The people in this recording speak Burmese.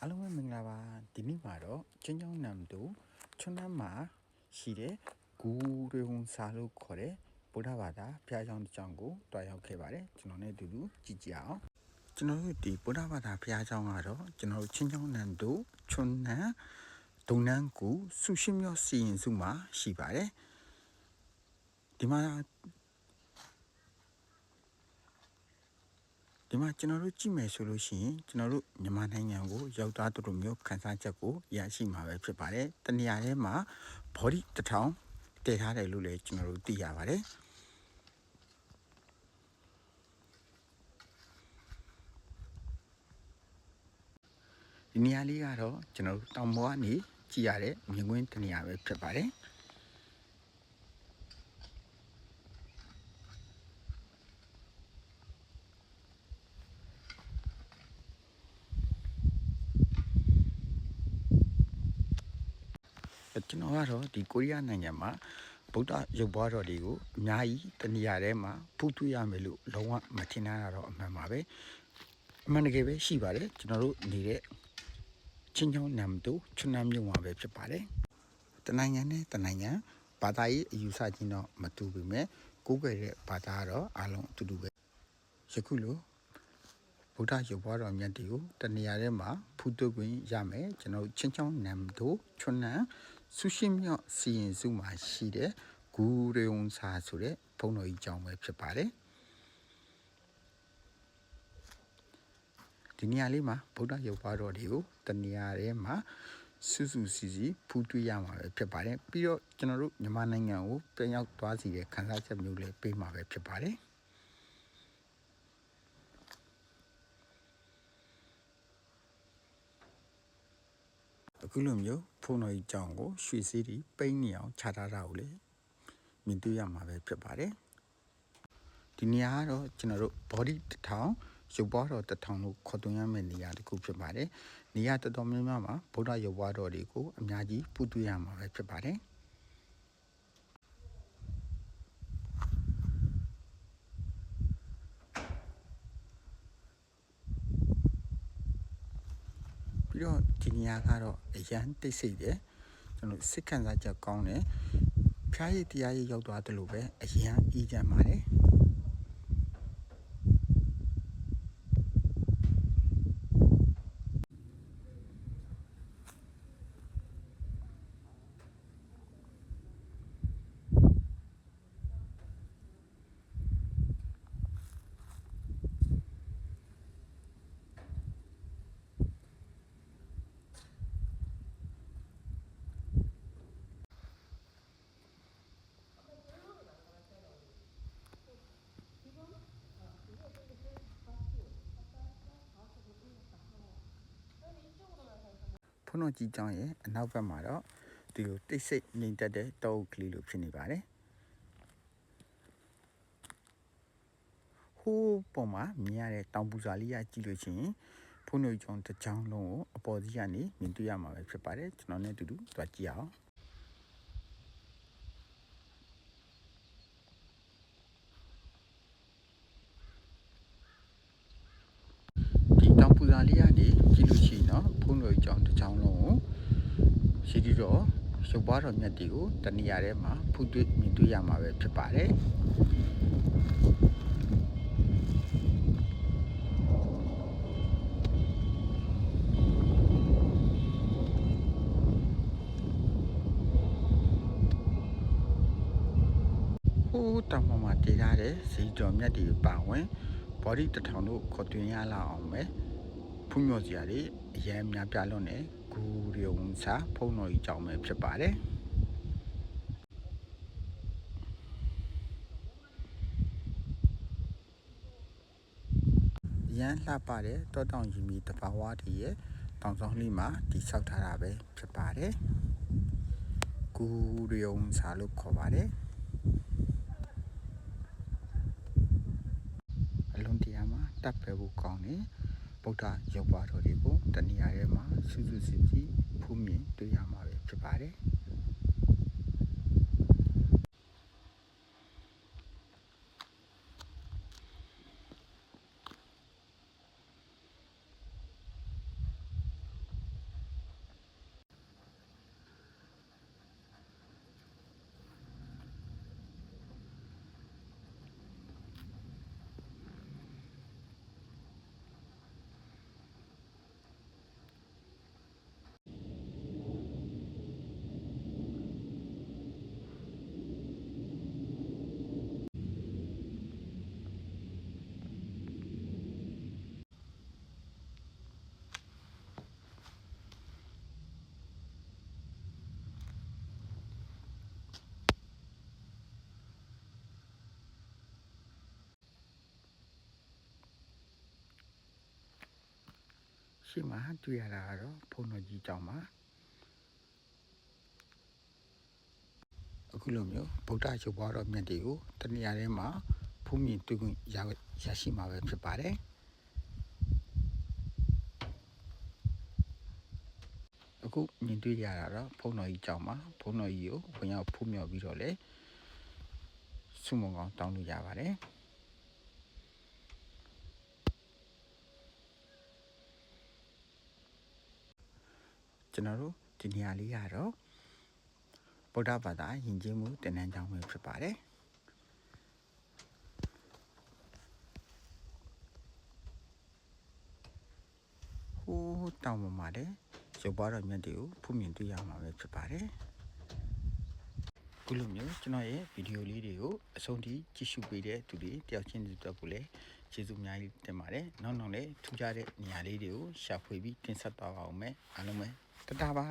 အားလုံးပဲမင်္ဂလာပါဒီနေ့မှာတော့ချင်းချောင်းနမ်တို့ချွန်းနမ်းမှာရှိတဲ့ဂူတွေဝန်စာလို့ခေါ်တဲ့ဗုဒ္ဓဘာသာဘုရားကျောင်းတစ်ကျောင်းကိုတွားရောက်ခဲ့ပါတယ်ကျွန်တော်နဲ့အတူတူကြည့်ကြအောင်ကျွန်တော်တို့ဒီဗုဒ္ဓဘာသာဘုရားကျောင်းကတော့ကျွန်တော်တို့ချင်းချောင်းနမ်တို့ချွန်းနမ်းဒုံနန်းကူစုရှိမြော့စီရင်စုမှာရှိပါတယ်ဒီမှာကျွန်တော်တို့ကြည့်မယ်ဆိုလို့ရှိရင်ကျွန်တော်တို့မြန်မာနိုင်ငံကိုရောက်သွားတဲ့လိုမျိုးခန်းစားချက်ကိုရရှိမှာပဲဖြစ်ပါတယ်။တနေရာထဲမှာ body တစ်ထောင်တည်ထားတယ်လို့လည်းကျွန်တော်တို့သိရပါတယ်။ဒီနေရာလေးကတော့ကျွန်တော်တို့တောင်ပေါ်ကနေကြည့်ရတဲ့မြင်ကွင်းတနေရာပဲဖြစ်ပါတယ်။ကျွန်တော်ကတော့ဒီကိုရီးယားနိုင်ငံမှာဗုဒ္ဓရုပ်ပွားတော်တွေကိုအများကြီးတနေရာထဲမှာဖူးတွေ့ရမယ်လို့လုံးဝမထင်တာတော့အမှန်ပါပဲအမှန်တကယ်ပဲရှိပါတယ်ကျွန်တော်တို့နေတဲ့ချင်းချောင်းနမ်တို့ချွန်းနမ်းမြို့မှာပဲဖြစ်ပါတယ်တနိုင်ငံနဲ့တနိုင်ငံဘာသာရေးအယူဆချင်းတော့မတူပေမဲ့ကိုးကွယ်တဲ့ဘာသာကတော့အားလုံးအတူတူပဲယခုလိုဗုဒ္ဓရုပ်ပွားတော်မြတ်တွေကိုတနေရာထဲမှာဖူးတွေ့ခွင့်ရမယ်ကျွန်တော်ချင်းချောင်းနမ်တို့ချွန်းနမ်းဆူရှိမြော့စီရင်စုမှာရှိတဲ့ဂူရေဝန်စာဆိုတဲ့ဘုန်းတော်ကြီးကျောင်းပဲဖြစ်ပါတယ်ဒီနေရာလေးမှာဗုဒ္ဓရုပ်ပွားတော်တွေကိုတနေရာထဲမှာစုစုစည်းစည်းဖူးတွေ့ရမှာပဲဖြစ်ပါတယ်ပြီးတော့ကျွန်တော်တို့မြန်မာနိုင်ငံကိုပြန်ရောက်သွားစီတဲ့ခန်းစားချက်မျိုးလေးပေးမှာပဲဖြစ်ပါတယ်အခုလိုမျိုးဖုန်းတော်ကြီးကြောင်းကိုရွှေစည်းတွေပိန်းနေအောင်ခြာထားတာကိုလေမြင်တွေ့ရမှာပဲဖြစ်ပါတယ်ဒီနေရာကတော့ကျွန်တော်တို့ body တစ်ထောင်ရုပ်ပွားတော်တစ်ထောင်လို့ခေါ်သွင်းရမယ့်နေရာတစ်ခုဖြစ်ပါတယ်နေရာတော်တော်များများမှာဗုဒ္ဓရုပ်ပွားတော်တွေကိုအများကြီးဖူးတွေ့ရမှာပဲဖြစ်ပါတယ်ပြီးတော့ဒီနေရာကတော့အရန်တိတ်ဆိတ်တယ်ကျွန်တော်စစ်ခံစားချက်ကောင်းတယ်ဖျားရည်တရားရည်ရောက်သွားတယ်လို့ပဲအရန်အေးချမ်းပါတယ်ဖုန်းတော်ကြီးကျောင်းရဲ့အနောက်ဘက်မှာတော့ဒီလိုတိတ်ဆိတ်ငြိမ်သက်တဲ့တောအုပ်ကလေးလိုဖြစ်နေပါတယ်ဟိုးပေါ်မှာမြင်ရတဲ့တောင်ပူစာလေးရကြည့်လို့ချင်းဖုန်းတော်ကြီးကျောင်းတစ်ချောင်းလုံးကိုအပေါ်စီးကနေမြင်တွေ့ရမှာပဲဖြစ်ပါတယ်ကျွန်တော်နဲ့အတူတူသွားကြည့်အောင်ဒီတောင်ပူစာလေးကနေကြည့်လို့ရှိရင်တော့ဖုန်းတော်ကြီးကျောင်းတစ်ချောင်းလုံးကိုရှိပြီးတော့ရုပ်ပွားတော်မြတ်တွေကိုတနေရာထဲမှာဖူးတွေ့မြင်တွေ့ရမှာပဲဖြစ်ပါတယ်ဟိုးတောင်ပေါ်မှာတည်ထားတဲ့ဇီတော်မြတ်တွေပါဝင် body တစ်ထောင်လို့ခေါ်သွင်းရလောက်အောင်ပဲဖူးမြော်စရာတွေအရင်များပြလွန်းနေဂူရုံစာဖုန်းတော်ကြီးကြောင်းပဲဖြစ်ပါတယ်ရန်လှပတဲ့တောတောင်ကြီးမီတဘာဝတွေရဲ့တောင်ဆောင်လေးမှာတိဆောက်ထားတာပဲဖြစ်ပါတယ်ဂူရုံစာလို့ခေါ်ပါတယ်အလုံးတရားမှာတပ်ပဲဖို့ကောင်းတယ်ဗုဒ္ဓရုပ်ပွားတော်တွေကိုတဏှာထဲမှာစုစုစည်းစည်းဖူးမြင်တွေ့ရမှာပဲဖြစ်ပါတယ် ရှိမှတွေ့ရတာကတော့ဘုန်းတော်ကြီးကြောင့်ပါအခုလိုမျိုးဗုဒ္ဓရုပ်ပွားတော်မြတ်တွေကိုတဏှာထဲမှာဖူးမြင်တွေ့ခွင့်ရရှိမှာပဲဖြစ်ပါတယ်အခုမြင်တွေ့ရတာတော့ဘုန်းတော်ကြီးကြောင့်ပါဘုန်းတော်ကြီးကိုဝင်ရောက်ဖူးမြော်ပြီးတော့လေဆုမွန်ကောင်းတောင်းလို့ရပါတယ်ကျွန်တော်တို့ဒီနေရာလေးကတော့ဗုဒ္ဓဘာသာယဉ်ကျေးမှုသင်တန်းကျောင်းပဲဖြစ်ပါတယ်ဟိုးတောင်းပေါ်မှာလည်းရုပ်ပွားတော်မြတ်တွေကိုဖူးမြင်တွေ့ရမှာပဲဖြစ်ပါတယ်ခုလိုမျိုးကျွန်တော်ရဲ့ဗီဒီယိုလေးတွေကိုအဆုံးထိကြည့်ရှုပေးတဲ့သူတွေတယောက်ချင်းစီတို့ကိုလည်းကျေးဇူးအများကြီးတင်ပါတယ်နောက်လည်းထူးခြားတဲ့နေရာလေးတွေကိုရှာဖွေပြီးတင်ဆက်သွားပါဦးမယ်အားလုံးပဲတတားပါ